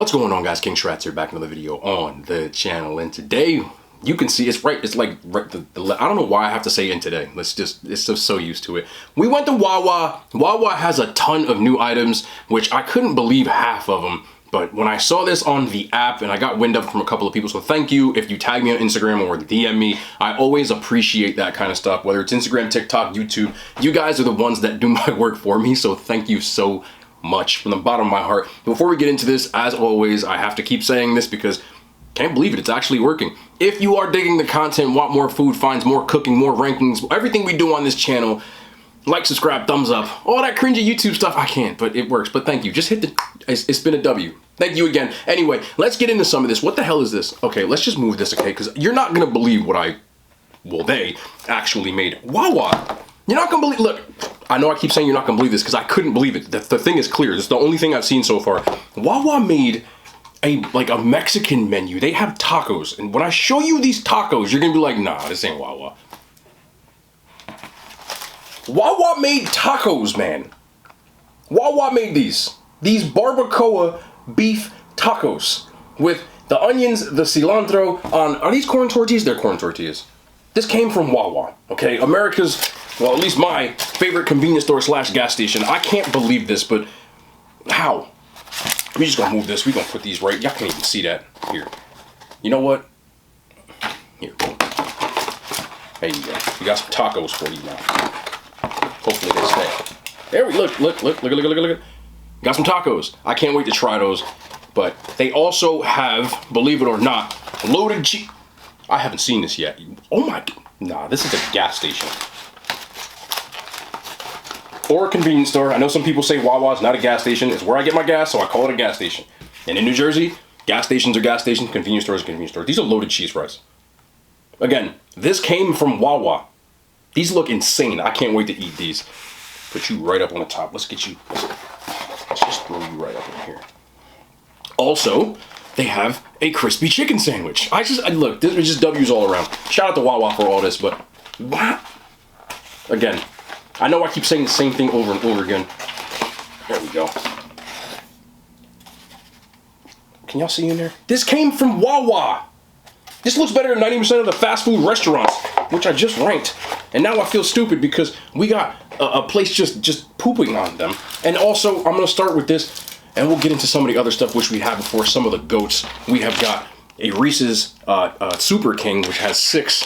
What's going on, guys? King Shrats here, back another video on the channel, and today you can see it's right. It's like right. I don't know why I have to say "in" today. It's just so used to it. We went to Wawa. Wawa has a ton of new items, which I couldn't believe half of them. But when I saw this on the app, and I got wind of from a couple of people, so thank you if you tag me on Instagram or DM me. I always appreciate that kind of stuff, whether it's Instagram, TikTok, YouTube. You guys are the ones that do my work for me, so thank you so much from the bottom of my heart. Before we get into this, as always, I have to keep saying this because can't believe it, it's actually working. If you are digging the content, want more food finds, more cooking, more rankings, everything we do on this channel, like, subscribe, thumbs up, all that cringy YouTube stuff, I can't, but it works. But thank you. Just hit the, it's been a W. Thank you again. Anyway, let's get into some of this. What the hell is this? Okay, let's just move this, okay? Because you're not gonna believe what they actually made. Wawa. You're not gonna believe, look, I know I keep saying you're not gonna believe this because I couldn't believe it. The thing is clear. This is the only thing I've seen so far. Wawa made a Mexican menu. They have tacos. And when I show you these tacos, you're gonna be like, nah, this ain't Wawa. Wawa made tacos, man. Wawa made these barbacoa beef tacos with the onions, the cilantro on, are these corn tortillas? They're corn tortillas. This came from Wawa, okay? America's, well, at least my favorite convenience store slash gas station. I can't believe this, but how? We're just gonna move this. We're gonna put these right. Y'all can't even see that. Here. You know what? Here. There you go. We got some tacos for you now. Hopefully they stay. There we look. Got some tacos. I can't wait to try those. But they also have, believe it or not, loaded cheese. I haven't seen this yet. Oh my, nah, this is a gas station. Or a convenience store. I know some people say Wawa's not a gas station. It's where I get my gas, so I call it a gas station. And in New Jersey, gas stations are gas stations, convenience stores are convenience stores. These are loaded cheese fries. Again, this came from Wawa. These look insane. I can't wait to eat these. Put you right up on the top. Let's get you, let's just throw you right up in here. Also, they have a crispy chicken sandwich. Look, there's just W's all around. Shout out to Wawa for all this, but what? Again, I know I keep saying the same thing over and over again. There we go. Can y'all see in there? This came from Wawa. This looks better than 90% of the fast food restaurants, which I just ranked. And now I feel stupid because we got a place just pooping on them. And also, I'm gonna start with this, and we'll get into some of the other stuff which we have before. Some of the goats. We have got a Reese's Super King, which has 6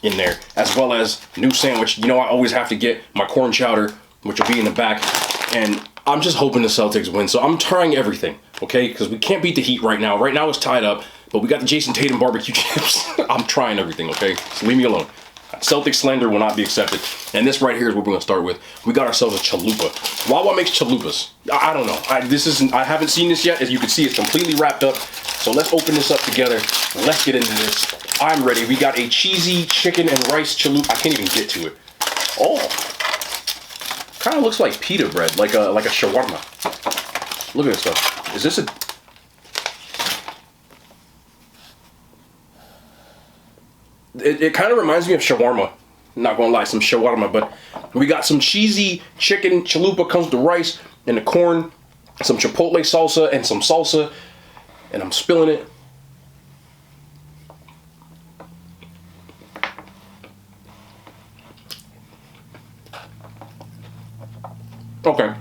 in there, as well as new sandwich. You know, I always have to get my corn chowder, which will be in the back. And I'm just hoping the Celtics win. So I'm trying everything, okay? Because we can't beat the Heat right now. Right now it's tied up, but we got the Jason Tatum barbecue chips. I'm trying everything, okay? So leave me alone. Celtic slander will not be accepted. And this right here is what we're gonna start with. We got ourselves a chalupa. Wawa makes chalupas. I don't know. I haven't seen this yet. As you can see, it's completely wrapped up. So let's open this up together. Let's get into this. I'm ready. We got a cheesy chicken and rice chalupa. I can't even get to it. Oh, kind of looks like pita bread, like a shawarma. Look at this stuff. Is this a? It kind of reminds me of shawarma. Not gonna lie, some shawarma, but we got some cheesy chicken chalupa, comes with the rice and the corn, some chipotle salsa and some salsa, and I'm spilling it. Okay.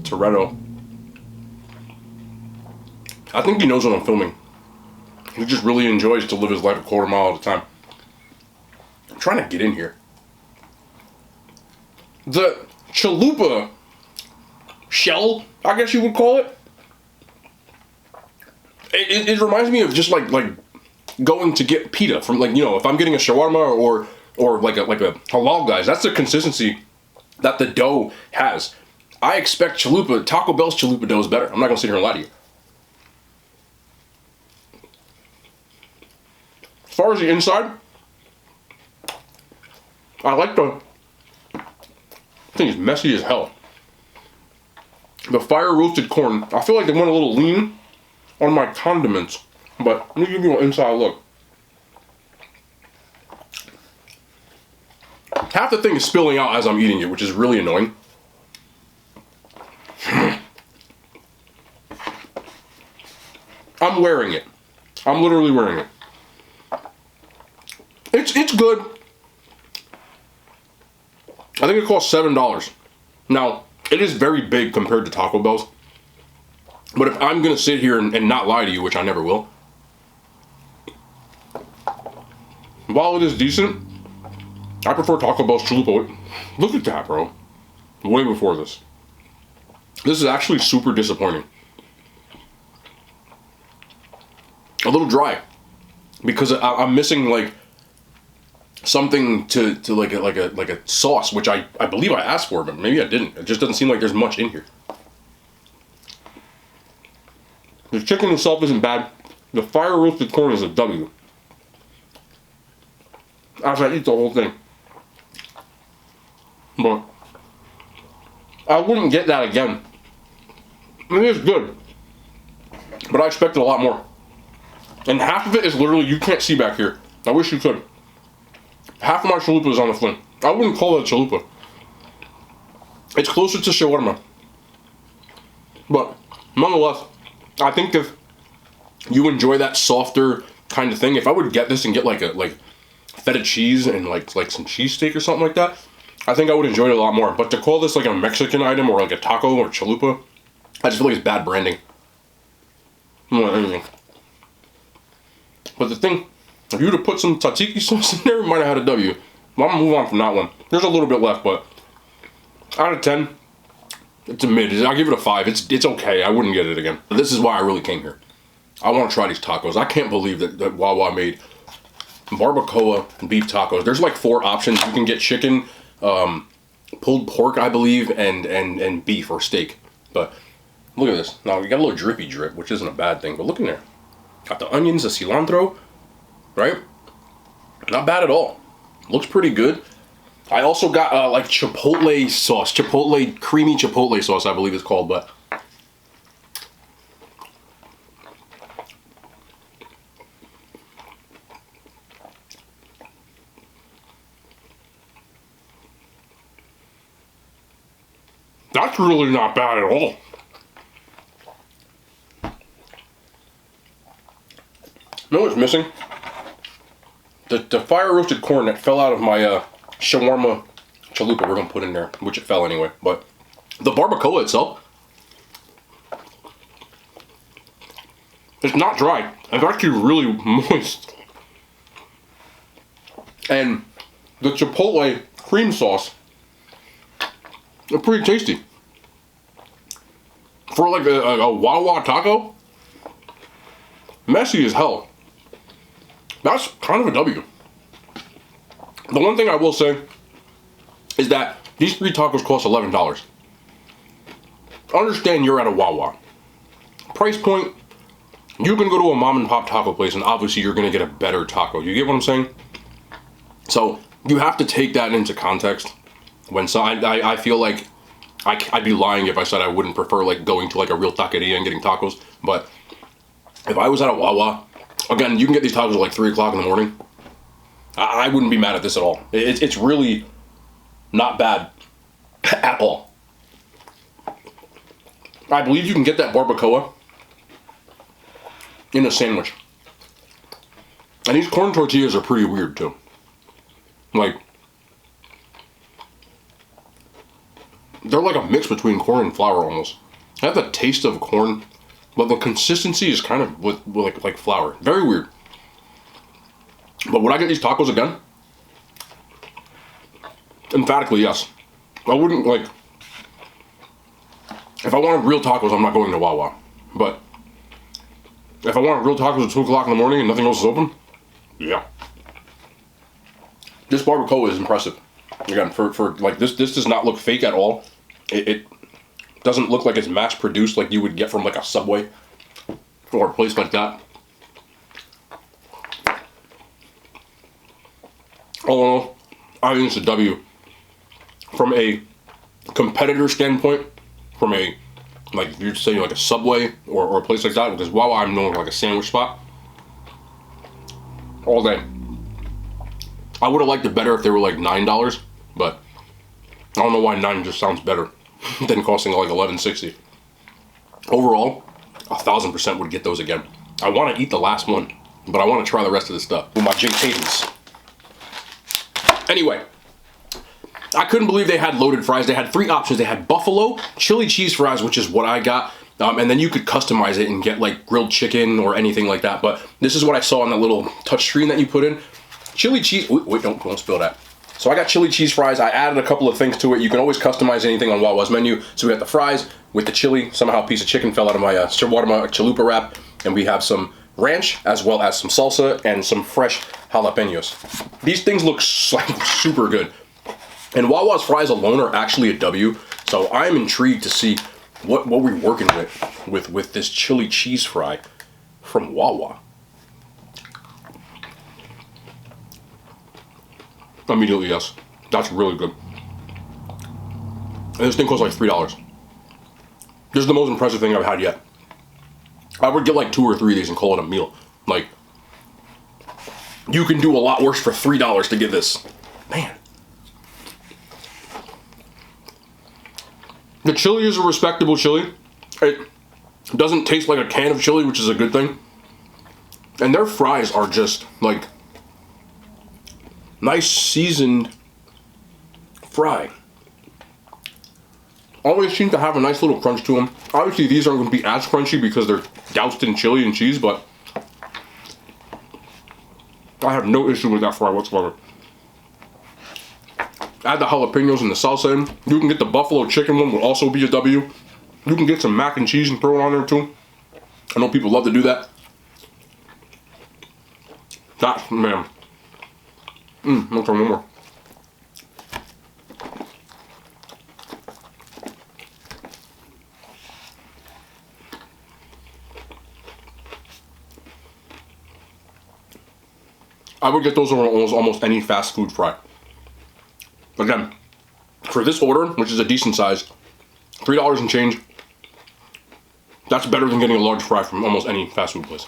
Toretto. I think he knows what I'm filming. He just really enjoys to live his life a quarter mile at a time. I'm trying to get in here. The chalupa shell, I guess you would call it. It reminds me of just like going to get pita from, like, you know, if I'm getting a shawarma or like a halal guys, that's the consistency that the dough has. I expect chalupa, Taco Bell's chalupa dough is better. I'm not gonna sit here and lie to you. As far as the inside, I like the thing is messy as hell. The fire roasted corn, I feel like they went a little lean on my condiments, but let me give you an inside look. Half the thing is spilling out as I'm eating it, which is really annoying. I'm wearing it. I'm literally wearing it. It's good. I think it costs $7. Now, it is very big compared to Taco Bell's. But if I'm gonna sit here and not lie to you, which I never will, while it is decent, I prefer Taco Bell's Chalupa. Look at that, bro. Way before this. This is actually super disappointing. A little dry. Because I'm missing like something to like a sauce, which I believe I asked for, but maybe I didn't. It just doesn't seem like there's much in here. The chicken itself isn't bad. The fire roasted corn is a W. As I eat the whole thing. But I wouldn't get that again. It is good. But I expected a lot more. And half of it is literally, you can't see back here. I wish you could. Half of my chalupa is on the fling. I wouldn't call it a chalupa. It's closer to shawarma. But nonetheless, I think if you enjoy that softer kind of thing, if I would get this and get like feta cheese and like some cheesesteak or something like that, I think I would enjoy it a lot more. But to call this like a Mexican item or like a taco or chalupa, I just feel like it's bad branding. More than anything. But the thing, if you would have put some tzatziki sauce in there, we might have had a W. Well, I'm gonna move on from that one. There's a little bit left, but out of 10, it's a mid. I'll give it a 5. It's okay. I wouldn't get it again. But this is why I really came here. I want to try these tacos. I can't believe that Wawa made barbacoa and beef tacos. There's like 4 options. You can get chicken, pulled pork, I believe, and beef or steak. But look at this. Now, we got a little drippy drip, which isn't a bad thing, but look in there. Got the onions, the cilantro, right? Not bad at all. Looks pretty good. I also got like chipotle sauce, creamy chipotle sauce, I believe it's called, but that's really not bad at all. You know what's missing? The fire roasted corn that fell out of my shawarma chalupa we're gonna put in there, which it fell anyway. But the barbacoa itself, it's not dry. It's actually really moist. And the chipotle cream sauce, they're pretty tasty. For like a Wawa taco, messy as hell. That's kind of a W. The one thing I will say is that these 3 tacos cost $11. Understand you're at a Wawa. Price point, you can go to a mom and pop taco place and obviously you're going to get a better taco. You get what I'm saying? So you have to take that into context. When I feel like I'd be lying if I said I wouldn't prefer like going to like a real taqueria and getting tacos. But if I was at a Wawa, again, you can get these tacos at like 3 o'clock in the morning. I wouldn't be mad at this at all. It's really not bad at all. I believe you can get that barbacoa in a sandwich. And these corn tortillas are pretty weird too. Like, they're like a mix between corn and flour almost. They have the taste of corn, but the consistency is kind of with like flour. Very weird. But would I get these tacos again? Emphatically, yes. I wouldn't like... If I wanted real tacos, I'm not going to Wawa. But if I wanted real tacos at 2 o'clock in the morning and nothing else is open, yeah. This barbacoa is impressive. Again, for like this does not look fake at all. It doesn't look like it's mass produced like you would get from like a Subway or a place like that. All in all, I think it's a W. From a competitor standpoint, from a, like you'd say like a Subway or a place like that, because Wawa I'm known for like a sandwich spot. All day. I would have liked it better if they were like $9. but I don't know why 9 just sounds better than costing like $11.60. Overall, 1,000% would get those again. I want to eat the last one, but I want to try the rest of the stuff with my J. Tatum's. Anyway, I couldn't believe they had loaded fries. They had 3 options. They had buffalo, chili cheese fries, which is what I got. And then you could customize it and get like grilled chicken or anything like that. But this is what I saw on that little touch screen that you put in. Chili cheese, wait, don't spill that. So I got chili cheese fries. I added a couple of things to it. You can always customize anything on Wawa's menu. So we got the fries with the chili. Somehow a piece of chicken fell out of my chalupa wrap. And we have some ranch, as well as some salsa and some fresh jalapenos. These things look like super good. And Wawa's fries alone are actually a W. So I'm intrigued to see what we're working with this chili cheese fry from Wawa. Immediately, yes. That's really good. And this thing costs like $3. This is the most impressive thing I've had yet. I would get like 2 or 3 of these and call it a meal. Like, you can do a lot worse for $3 to get this. Man. The chili is a respectable chili. It doesn't taste like a can of chili, which is a good thing. And their fries are just like nice seasoned fry. Always seem to have a nice little crunch to them. Obviously these aren't going to be as crunchy because they're doused in chili and cheese, but I have no issue with that fry whatsoever. Add the jalapenos and the salsa in. You can get the buffalo chicken one, will also be a W. You can get some mac and cheese and throw it on there too. I know people love to do that. That, man. I'll try one more. I would get those on almost any fast food fry. Again, for this order, which is a decent size, $3 and change, that's better than getting a large fry from almost any fast food place.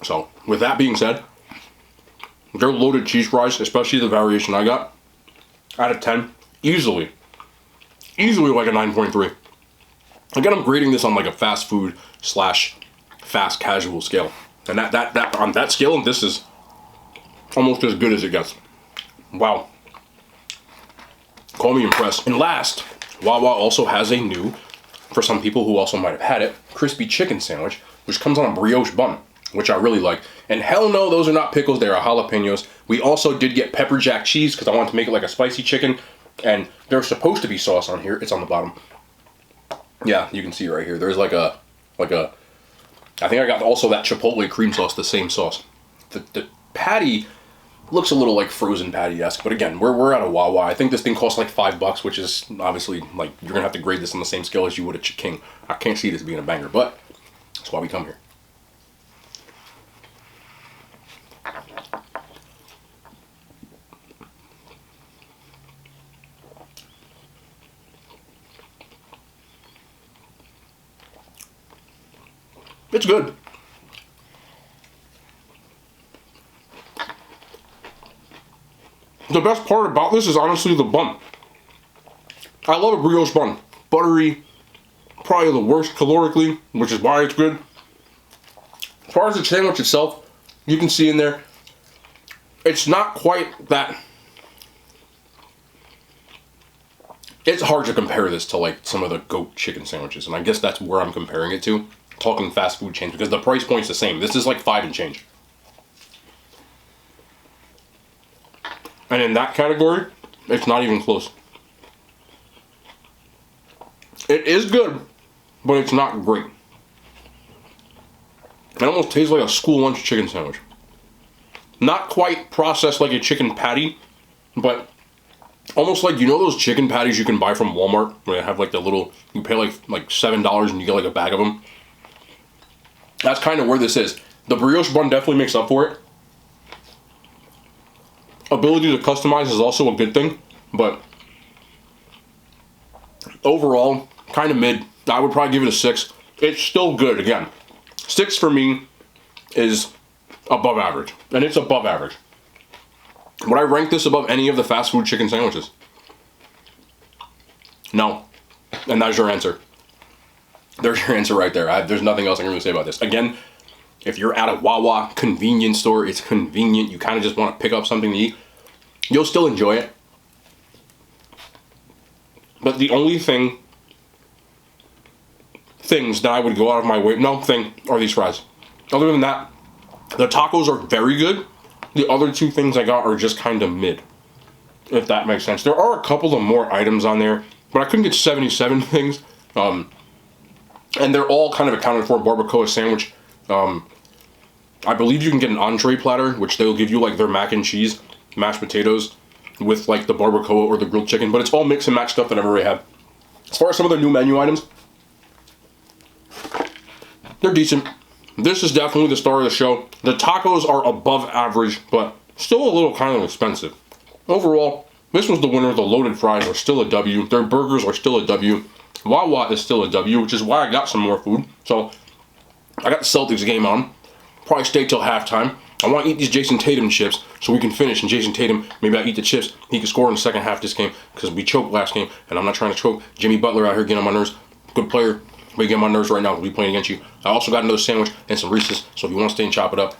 So, with that being said, their loaded cheese fries, especially the variation I got, out of 10, easily like a 9.3. Again, I'm grading this on like a fast food / fast casual scale. And that on that scale, this is almost as good as it gets. Wow. Call me impressed. And last, Wawa also has a new, for some people who also might have had it, crispy chicken sandwich, which comes on a brioche bun, which I really like. And hell no, those are not pickles, they are jalapenos. We also did get pepper jack cheese because I wanted to make it like a spicy chicken. And there's supposed to be sauce on here. It's on the bottom. Yeah, you can see right here. There's like a, I think I got also that chipotle cream sauce, the same sauce. The patty looks a little like frozen patty-esque, but again, we're at a Wawa. I think this thing costs like $5, which is obviously like, you're gonna have to grade this on the same scale as you would a King. I can't see this being a banger, but that's why we come here. It's good. The best part about this is honestly the bun. I love a brioche bun. Buttery, probably the worst calorically, which is why it's good. As far as the sandwich itself, you can see in there, it's not quite that. It's hard to compare this to like some of the goat chicken sandwiches, and I guess that's where I'm comparing it to. Talking fast food chains, because the price point's the same. This is like 5 and change. And in that category, it's not even close. It is good, but it's not great. It almost tastes like a school lunch chicken sandwich. Not quite processed like a chicken patty, but almost like, you know those chicken patties you can buy from Walmart, where they have like the little, you pay like $7 and you get like a bag of them? That's kind of where this is. The brioche bun definitely makes up for it. Ability to customize is also a good thing, but overall, kind of mid. I would probably give it a 6. It's still good. Again, 6 for me is above average, and it's above average. Would I rank this above any of the fast food chicken sandwiches? No. And that's your answer. There's your answer right there. There's nothing else I can really say about this. Again, if you're at a Wawa convenience store, it's convenient. You kind of just want to pick up something to eat. You'll still enjoy it. But the only things that I would go out of my way, are these fries. Other than that, the tacos are very good. The other two things I got are just kind of mid, if that makes sense. There are a couple of more items on there, but I couldn't get 77 things. And they're all kind of accounted for. Barbacoa sandwich. I believe you can get an entree platter, which they'll give you like their mac and cheese, mashed potatoes, with like the barbacoa or the grilled chicken. But it's all mix and match stuff that I've already had. As far as some of the new menu items, they're decent. This is definitely the star of the show. The tacos are above average, but still a little kind of expensive. Overall, this was the winner. The loaded fries are still a W. Their burgers are still a W. Wawa is still a W, which is why I got some more food. So, I got the Celtics game on. Probably stay till halftime. I want to eat these Jason Tatum chips so we can finish. And Jason Tatum, maybe I'll eat the chips. He can score in the second half of this game because we choked last game. And I'm not trying to choke. Jimmy Butler out here getting on my nerves. Good player. But he getting on my nerves right now. We'll be playing against you. I also got another sandwich and some Reese's. So if you want to stay and chop it up,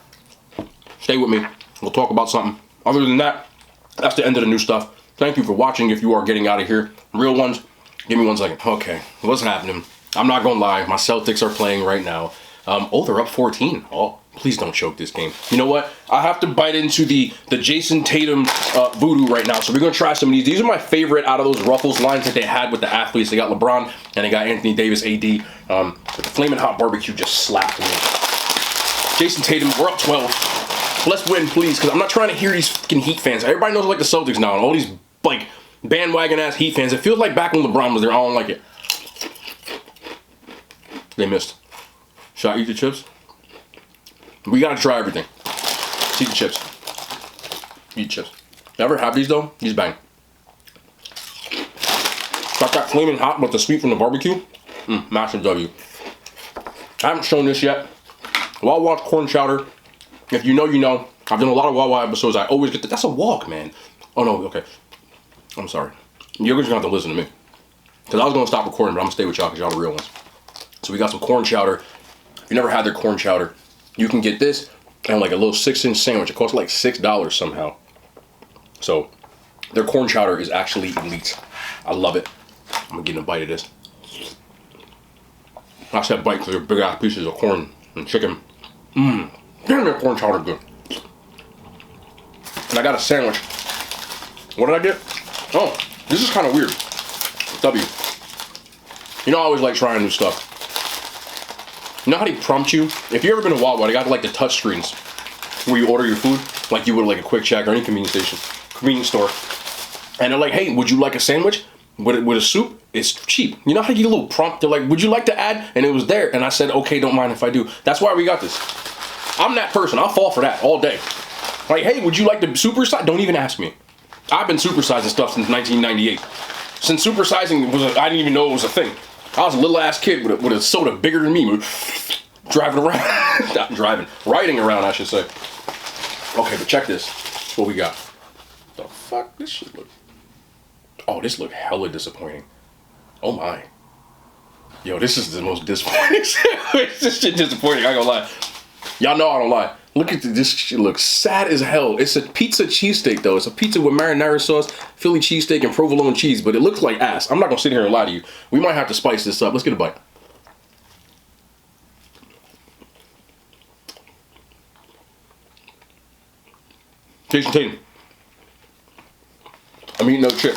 stay with me. We'll talk about something. Other than that, that's the end of the new stuff. Thank you for watching. If you are getting out of here, real ones, give me 1 second. Okay, what's happening? I'm not gonna lie, my Celtics are playing right now. They're up 14. Oh, please don't choke this game. You know what? I have to bite into the Jason Tatum voodoo right now. So we're gonna try some of these. These are my favorite out of those Ruffles lines that they had with the athletes. They got LeBron and they got Anthony Davis, AD. But the Flamin' Hot Barbecue just slapped me. Jason Tatum, we're up 12. Let's win, please, because I'm not trying to hear these fucking Heat fans. Everybody knows I like the Celtics now, and all these like bandwagon ass Heat fans. It feels like back when LeBron was there. I don't like it. They missed. Should I eat the chips? We gotta try everything. Let's eat the chips. Eat chips. Ever have these though? These bang. Got that flaming hot with the sweet from the barbecue. Massive W. I haven't shown this yet. Wawa corn chowder. If you know, you know. I've done a lot of Wawa episodes. I always get that's a walk, man. Oh no, okay. I'm sorry. You're just gonna have to listen to me. Because I was gonna stop recording, but I'm gonna stay with y'all because y'all the real ones. So we got some corn chowder. If you never had their corn chowder, you can get this and like a little 6-inch sandwich. It costs like $6 somehow. So their corn chowder is actually elite. I love it. I'm gonna get a bite of this. I said bite because they're big ass pieces of corn and chicken. Damn, their corn chowder good. And I got a sandwich. What did I get? Oh, this is kind of weird. W. You know I always like trying new stuff. You know how they prompt you? If you've ever been to Wawa, they got like the touch screens where you order your food, like you would like a Quick Check or any convenience store. And they're like, hey, would you like a sandwich with a soup? It's cheap. You know how you get a little prompt? They're like, would you like to add? And it was there. And I said, okay, don't mind if I do. That's why we got this. I'm that person. I'll fall for that all day. Like, hey, would you like to supersize? Don't even ask me. I've been supersizing stuff since 1998. Since supersizing I didn't even know it was a thing. I was a little ass kid with a soda bigger than me, driving around, not driving, riding around, I should say. Okay, but check this. What we got? The fuck? This shit look. Oh, this look hella disappointing. Oh my. Yo, this is the most disappointing. This shit disappointing. I ain't gonna lie. Y'all know I don't lie. Look at this shit. Looks sad as hell. It's a pizza cheesesteak though. It's a pizza with marinara sauce, Philly cheesesteak, and provolone cheese. But it looks like ass. I'm not gonna sit here and lie to you. We might have to spice this up. Let's get a bite. Jason Tatum. I'm eating no chip.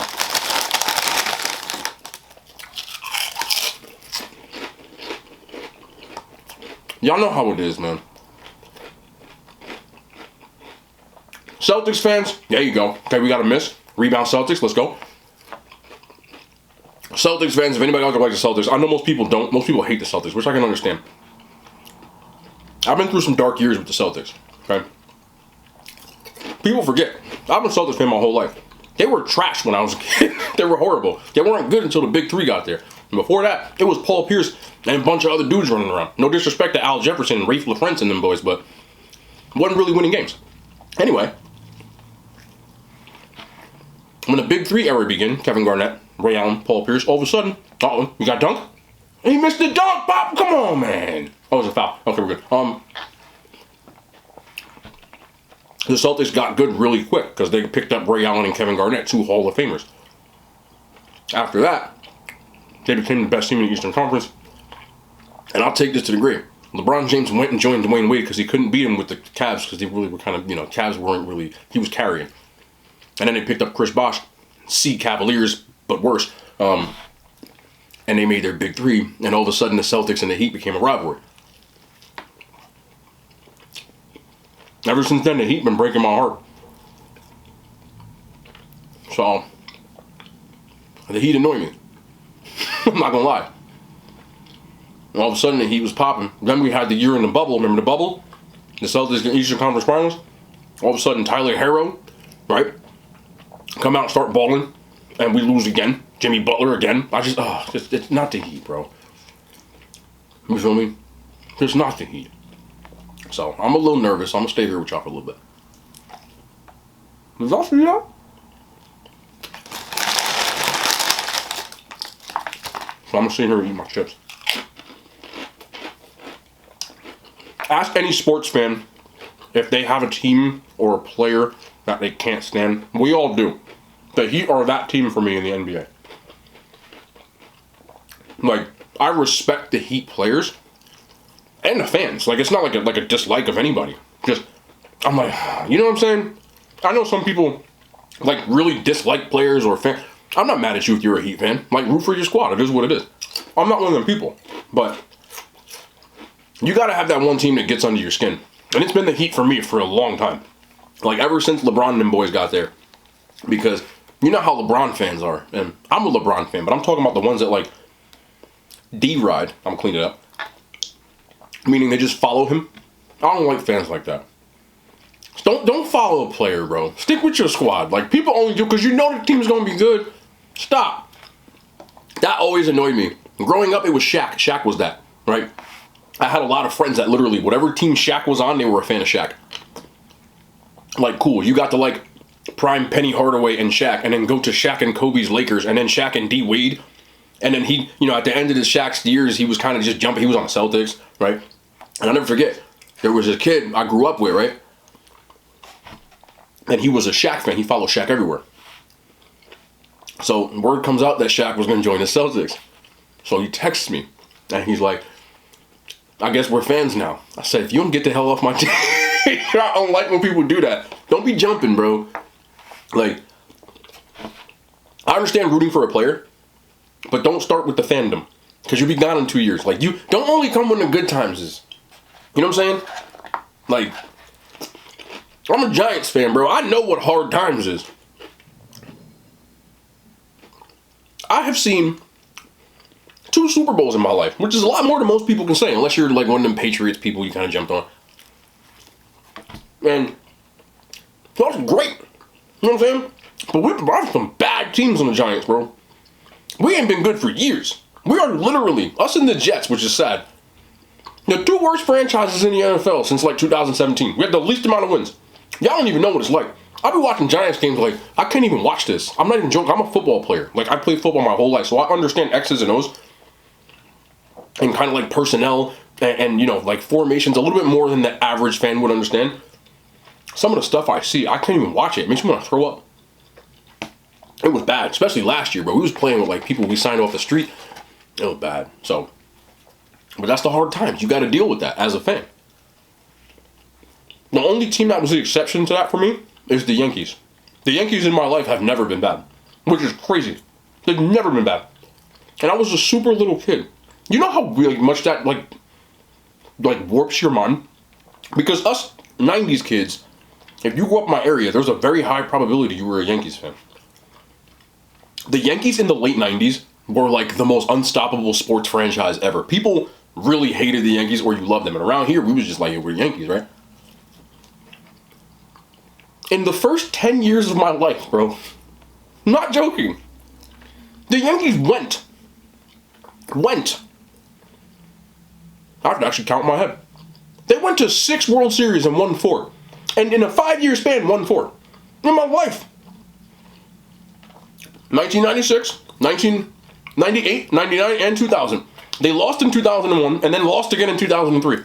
Y'all know how it is, man. Celtics fans, there you go. Okay, we got a miss. Rebound Celtics, let's go. Celtics fans, if anybody else likes the Celtics, I know most people don't. Most people hate the Celtics, which I can understand. I've been through some dark years with the Celtics, okay? People forget. I've been a Celtics fan my whole life. They were trash when I was a kid. They were horrible. They weren't good until the big three got there. And before that, it was Paul Pierce and a bunch of other dudes running around. No disrespect to Al Jefferson and Rafe LaFrentz and them boys, but wasn't really winning games. Anyway, When the Big Three era began, Kevin Garnett, Ray Allen, Paul Pierce, all of a sudden, you got dunked? And he missed the dunk, Pop! Come on, man! Oh, it was a foul. Okay, we're good. The Celtics got good really quick because they picked up Ray Allen and Kevin Garnett, 2 Hall of Famers. After that, they became the best team in the Eastern Conference. And I'll take this to the grave. LeBron James went and joined Dwayne Wade because he couldn't beat him with the Cavs because they really were kind of, Cavs weren't really, he was carrying. And then they picked up Chris Bosh, Cavaliers, but worse. And they made their Big Three, and all of a sudden the Celtics and the Heat became a rivalry. Ever since then, the Heat been breaking my heart. So, the Heat annoy me. I'm not gonna lie. And all of a sudden, the Heat was popping. Then we had the year in the bubble. Remember the bubble? The Celtics in Eastern Conference Finals. All of a sudden, Tyler Herro, right? Come out and start balling, and we lose again. Jimmy Butler again. It's not the Heat, bro. You feel me? It's not the Heat. So, I'm a little nervous. I'm going to stay here with y'all for a little bit. Does y'all see that? So, I'm going to sit here and eat my chips. Ask any sports fan if they have a team or a player that they can't stand. We all do. The Heat are that team for me in the NBA. Like, I respect the Heat players and the fans. Like, it's not like a dislike of anybody. Just, I'm like, you know what I'm saying? I know some people, like, really dislike players or fans. I'm not mad at you if you're a Heat fan. Like, root for your squad. It is what it is. I'm not one of them people. But you gotta have that one team that gets under your skin. And it's been the Heat for me for a long time. Like, ever since LeBron and them boys got there. Because you know how LeBron fans are. And I'm a LeBron fan, but I'm talking about the ones that, like, D-Ride. I'm gonna clean it up. Meaning they just follow him. I don't like fans like that. Don't follow a player, bro. Stick with your squad. Like, people only do because you know the team's gonna be good. Stop. That always annoyed me. Growing up, it was Shaq. Shaq was that, right? I had a lot of friends that literally, whatever team Shaq was on, they were a fan of Shaq. Like, cool. You got to, like, prime Penny Hardaway and Shaq, and then go to Shaq and Kobe's Lakers, and then Shaq and D Wade. And then he, at the end of Shaq's years, he was kind of just jumping. He was on the Celtics, right? And I'll never forget, there was a kid I grew up with, right? And he was a Shaq fan. He followed Shaq everywhere. So word comes out that Shaq was going to join the Celtics. So he texts me, and he's like, I guess we're fans now. I said, if you don't get the hell off my team, I don't like when people do that. Don't be jumping, bro. Like, I understand rooting for a player, but don't start with the fandom, because you'll be gone in 2 years. Like, you don't only come when the good times is. You know what I'm saying? Like, I'm a Giants fan, bro. I know what hard times is. I have seen 2 Super Bowls in my life, which is a lot more than most people can say, unless you're like one of them Patriots people you kind of jumped on. And that's great. You know what I'm saying? But we've brought some bad teams on the Giants, bro. We ain't been good for years. We are literally, us and the Jets, which is sad, the 2 worst franchises in the NFL since like 2017. We have the least amount of wins. Y'all don't even know what it's like. I've been watching Giants games like, I can't even watch this. I'm not even joking. I'm a football player. Like, I played football my whole life, so I understand X's and O's. And kind of like personnel and like formations a little bit more than the average fan would understand. Some of the stuff I see, I can't even watch it. It makes me want to throw up. It was bad, especially last year, bro. We was playing with like people we signed off the street. It was bad. So, but that's the hard times. You got to deal with that as a fan. The only team that was the exception to that for me is the Yankees. The Yankees in my life have never been bad, which is crazy. They've never been bad. And I was a super little kid. You know how really much that like warps your mind? Because us 90s kids, if you grew up in my area, there's a very high probability you were a Yankees fan. The Yankees in the late 90s were like the most unstoppable sports franchise ever. People really hated the Yankees or you loved them. And around here, we was just like, we're Yankees, right? In the first 10 years of my life, bro, I'm not joking, the Yankees went. I have to actually count in my head. They went to 6 World Series and won 4. And in a 5-year span, won 4. In my life. 1996, 1998, 99, and 2000. They lost in 2001 and then lost again in 2003.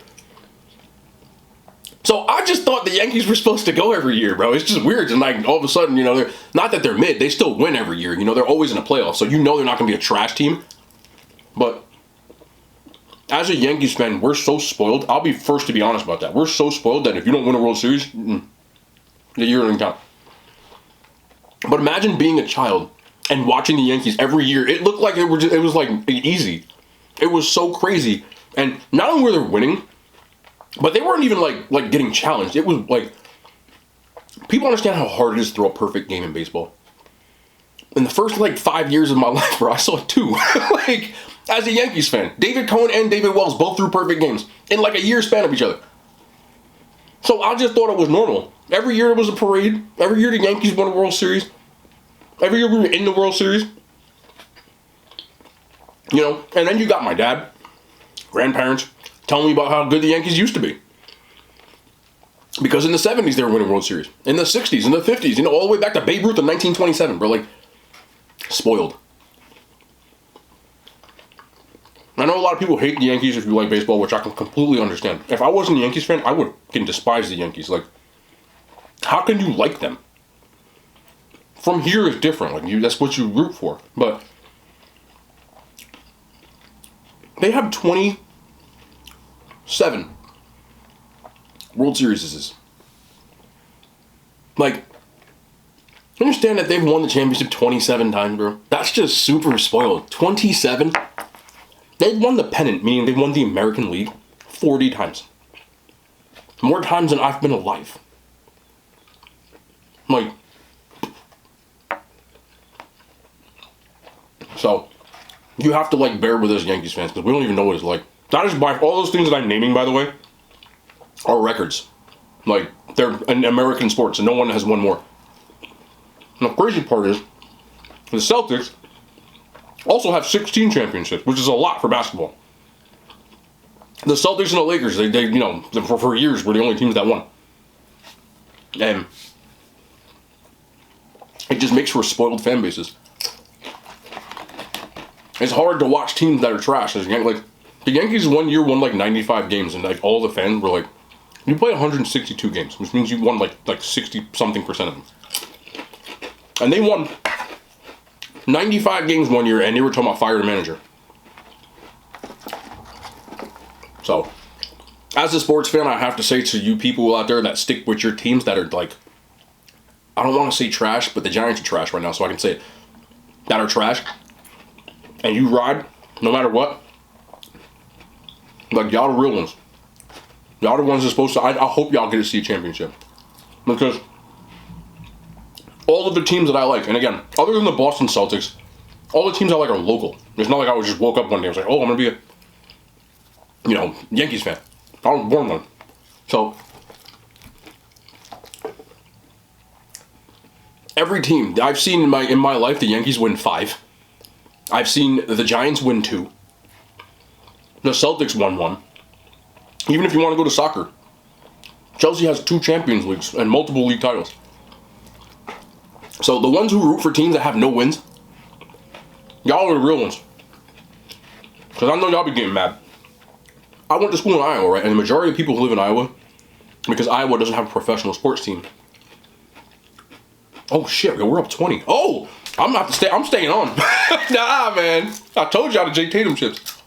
So I just thought the Yankees were supposed to go every year, bro. It's just weird. And like all of a sudden, they're not that they're mid, they still win every year. They're always in the playoffs. So they're not going to be a trash team. But as a Yankees fan, we're so spoiled. I'll be first to be honest about that. We're so spoiled that if you don't win a World Series, the year doesn't count. But imagine being a child and watching the Yankees every year. It looked like it was like easy. It was so crazy. And not only were they winning, but they weren't even like getting challenged. It was like, people understand how hard it is to throw a perfect game in baseball. In the first 5 years of my life, bro, I saw it too. As a Yankees fan, David Cohen and David Wells both threw perfect games in a year span of each other. So I just thought it was normal. Every year it was a parade. Every year the Yankees won a World Series. Every year we were in the World Series. And then you got my dad, grandparents, telling me about how good the Yankees used to be. Because in the 70s they were winning World Series. In the 60s, in the 50s, all the way back to Babe Ruth in 1927, bro. Spoiled. I know a lot of people hate the Yankees if you like baseball, which I can completely understand. If I wasn't a Yankees fan, I would despise the Yankees. How can you like them? From here is different. That's what you root for. But they have 27 World Series. Understand that they've won the championship 27 times, bro. That's just super spoiled. 27? They've won the pennant, meaning they won the American League 40 times. More times than I've been alive. So, you have to bear with us Yankees fans, because we don't even know what it's like. That is by all those things that I'm naming, by the way, are records. They're in American sports, and no one has won more. And the crazy part is, the Celtics also have 16 championships, which is a lot for basketball. The Celtics and the Lakers, they for years were the only teams that won. And it just makes for spoiled fan bases. It's hard to watch teams that are trash. The Yankees one year won 95 games, and all the fans were you play 162 games, which means you won 60-something% of them. And they won 95 games one year, and they were talking about fire the manager. So, as a sports fan, I have to say to you people out there that stick with your teams that are I don't want to say trash, but the Giants are trash right now, so I can say it. That are trash. And you ride, no matter what. Y'all the real ones. Y'all the ones that are supposed to, I hope y'all get to see a championship. Because all of the teams that I like, and again, other than the Boston Celtics, all the teams I like are local. It's not like I just woke up one day and was oh, I'm going to be a, Yankees fan. I was born one. So, every team I've seen in my life, the Yankees win 5. I've seen the Giants win 2. The Celtics won 1. Even if you want to go to soccer, Chelsea has 2 Champions Leagues and multiple league titles. So the ones who root for teams that have no wins, y'all are the real ones. Because I know y'all be getting mad. I went to school in Iowa, right? And the majority of people who live in Iowa, because Iowa doesn't have a professional sports team. Oh shit, we're up 20. Oh! I'm gonna have to stay. I'm staying on. Nah, man. I told y'all the Jay Tatum chips.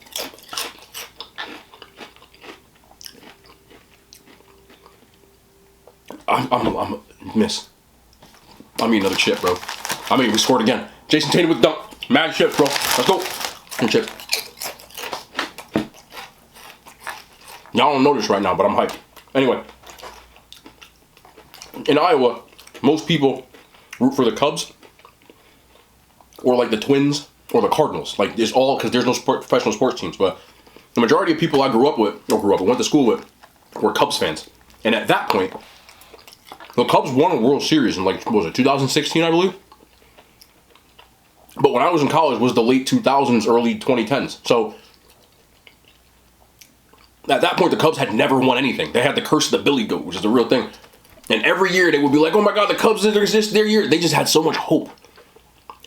I'm miss. I mean another chip, bro. We scored again. Jason Tatum with dunk. Mad chips, bro. Let's go. Some chips. Y'all don't know this right now, but I'm hyped. Anyway. In Iowa, most people root for the Cubs. Or the Twins, or the Cardinals. It's all, because there's no professional sports teams, but the majority of people I went to school with, were Cubs fans. And at that point, the Cubs won a World Series in, what was it, 2016, I believe? But when I was in college, it was the late 2000s, early 2010s. So, at that point, the Cubs had never won anything. They had the curse of the Billy Goat, which is the real thing. And every year, they would be oh my God, the Cubs, their year. They just had so much hope.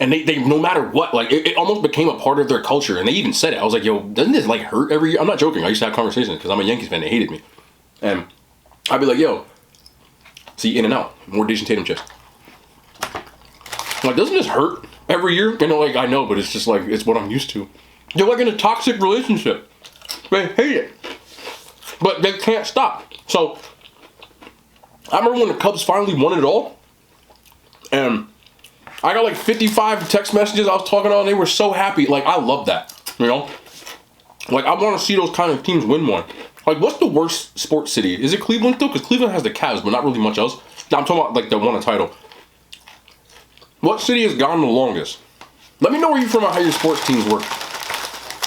And they no matter what, like, it almost became a part of their culture. And they even said it. I was like, yo, doesn't this, like, hurt every year? I'm not joking. I used to have conversations because I'm a Yankees fan. They hated me. And I'd be like, yo, see, in and out. More Jason Tatum chips. Like, doesn't this hurt every year? You know, like, I know, but it's just like, it's what I'm used to. They're like in a toxic relationship. They hate it. But they can't stop. So, I remember when the Cubs finally won it all. And I got like 55 text messages I was talking on. They were so happy. Like, I love that. You know? Like, I want to see those kind of teams win one. Like, what's the worst sports city? Is it Cleveland still? Because Cleveland has the Cavs, but not really much else. Now, I'm talking about, like, that won a title. What city has gone the longest? Let me know where you're from and how your sports teams work.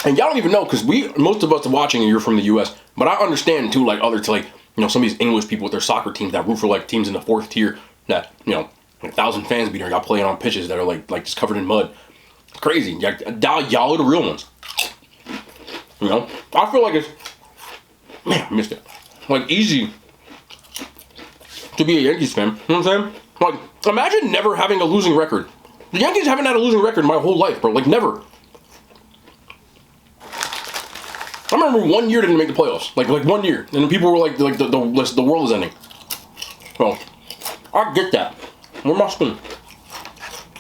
And y'all don't even know, because most of us are watching and you're from the U.S., but I understand, too, like, some of these English people with their soccer teams that root for, like, teams in the 4th tier that, 1,000 fans be there. Y'all playing on pitches that are, like just covered in mud. It's crazy. Y'all are the real ones. I feel like it's... Man, I missed it. Like, easy to be a Yankees fan. You know what I'm saying? Like, imagine never having a losing record. The Yankees haven't had a losing record my whole life, bro. Like, never. I remember 1 year didn't make the playoffs. Like 1 year. And then people were like the world is ending. Well, I get that. Where's my spoon?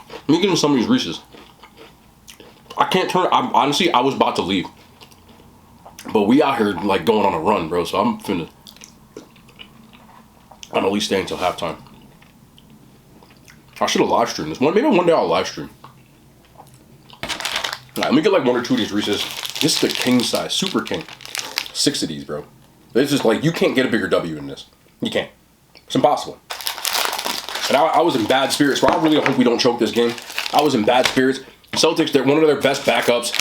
Let me get in some of these Reese's. I can't turn... honestly, I was about to leave. But we out here, like, going on a run, bro. So I'm at least staying until halftime. I should have live streamed this one. Maybe one day I'll live stream. Alright, let me get like 1 or 2 of these Reese's. This is the king size, super king. 6 of these, bro. This is like, you can't get a bigger W in this. You can't. It's impossible. And I was in bad spirits, so I really hope we don't choke this game. I was in bad spirits. Celtics, they're one of their best backups.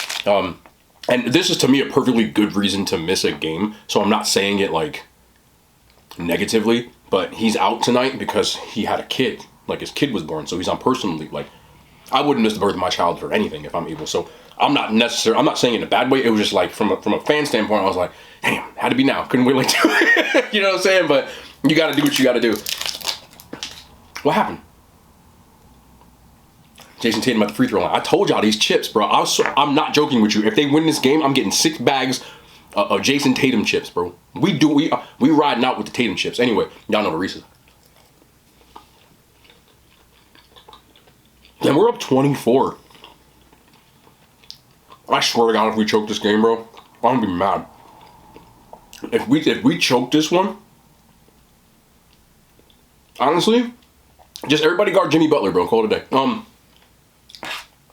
And this is, to me, a perfectly good reason to miss a game. So I'm not saying it, like, negatively. But he's out tonight because he had a kid. Like, his kid was born, so he's on personal leave. Like, I wouldn't miss the birth of my child for anything if I'm able. So I'm not saying it in a bad way. It was just, like, from a fan standpoint, I was like, damn, had to be now. Couldn't wait like 2. You know what I'm saying? But you got to do what you got to do. What happened? Jason Tatum at the free throw line. I told y'all these chips, bro. I'm not joking with you. If they win this game, I'm getting 6 bags of Jason Tatum chips, bro. We riding out with the Tatum chips. Anyway, y'all know the Reese's. And we're up 24. I swear to God, if we choke this game, bro, I'm gonna be mad. If we choke this one, honestly, just everybody guard Jimmy Butler, bro. Call it a day.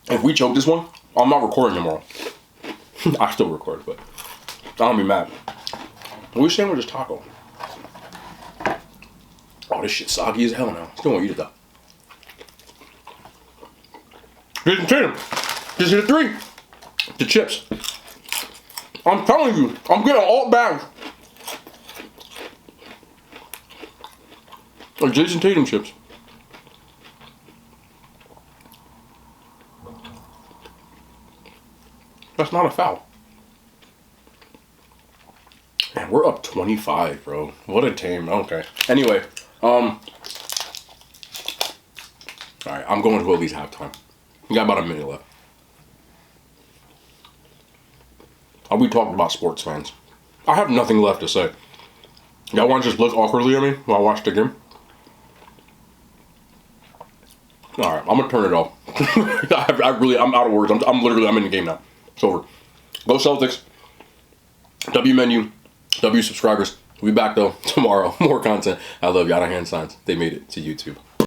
If we choke this one, I'm not recording tomorrow. I still record, but I'm gonna be mad. What are we saying with this taco? Oh, this shit's soggy as hell now. Still won't eat it though. Jason Tatum just hit a 3. The chips. I'm telling you, I'm getting all bags of Jason Tatum chips. That's not a foul. Man, we're up 25, bro. What a team. Okay. Anyway, alright, I'm going to at least halftime. We got about a minute left. I'll be talking about sports fans. I have nothing left to say. Y'all want to just look awkwardly at me while I watch the game? Alright, I'm gonna turn it off. I'm out of words. I'm in the game now. It's over. Go Celtics. W menu. W subscribers. We'll be back though tomorrow. More content. I love you. Out of hand signs. They made it to YouTube.